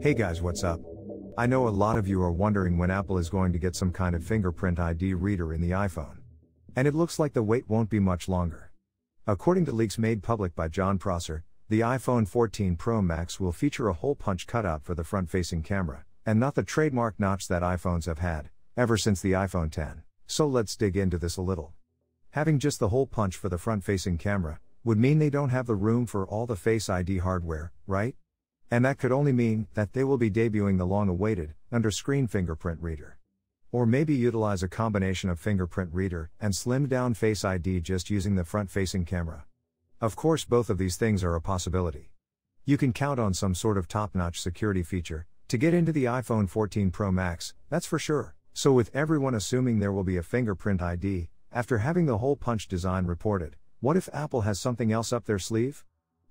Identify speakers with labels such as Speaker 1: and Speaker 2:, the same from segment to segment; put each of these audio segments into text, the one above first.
Speaker 1: Hey guys, what's up? I know a lot of you are wondering when Apple is going to get some kind of fingerprint ID reader in the iPhone. And it looks like the wait won't be much longer. According to leaks made public by John Prosser, the iPhone 14 Pro Max will feature a hole punch cutout for the front-facing camera, and not the trademark notch that iPhones have had, ever since the iPhone X. So let's dig into this a little. Having just the hole punch for the front-facing camera would mean they don't have the room for all the Face ID hardware, right? And that could only mean that they will be debuting the long-awaited, under-screen fingerprint reader. Or maybe utilize a combination of fingerprint reader and slimmed-down Face ID just using the front-facing camera. Of course, both of these things are a possibility. You can count on some sort of top-notch security feature to get into the iPhone 14 Pro Max, that's for sure. So with everyone assuming there will be a fingerprint ID, after having the hole punch design reported, what if Apple has something else up their sleeve?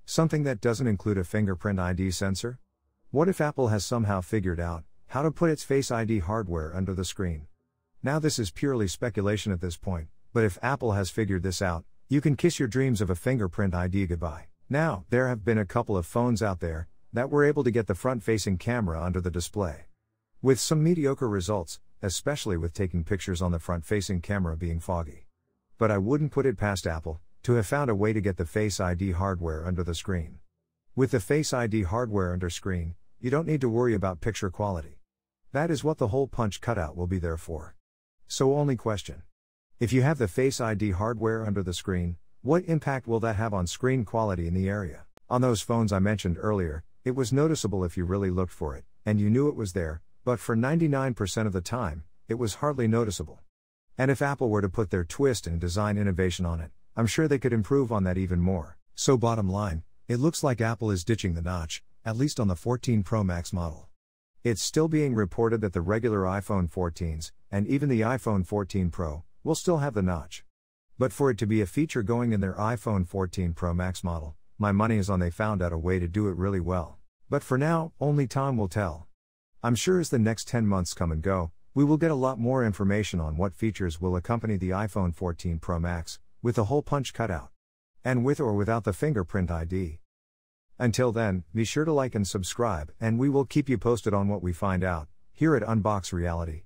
Speaker 1: Something that doesn't include a fingerprint ID sensor? What if Apple has somehow figured out how to put its Face ID hardware under the screen? Now this is purely speculation at this point, but if Apple has figured this out, you can kiss your dreams of a fingerprint ID goodbye. Now, there have been a couple of phones out there that were able to get the front-facing camera under the display. With some mediocre results, especially with taking pictures on the front-facing camera being foggy. But I wouldn't put it past Apple to have found a way to get the Face ID hardware under the screen. With the Face ID hardware under screen, you don't need to worry about picture quality. That is what the hole punch cutout will be there for. So only question. If you have the Face ID hardware under the screen, what impact will that have on screen quality in the area? On those phones I mentioned earlier, it was noticeable if you really looked for it, and you knew it was there, but for 99% of the time, it was hardly noticeable. And if Apple were to put their twist and design innovation on it, I'm sure they could improve on that even more. So bottom line, it looks like Apple is ditching the notch, at least on the 14 Pro Max model. It's still being reported that the regular iPhone 14s, and even the iPhone 14 Pro, will still have the notch. But for it to be a feature going in their iPhone 14 Pro Max model, my money is on they found out a way to do it really well. But for now, only time will tell. I'm sure as the next 10 months come and go, we will get a lot more information on what features will accompany the iPhone 14 Pro Max, with the hole punch cutout. And with or without the fingerprint ID. Until then, be sure to like and subscribe, and we will keep you posted on what we find out, here at Unbox Reality.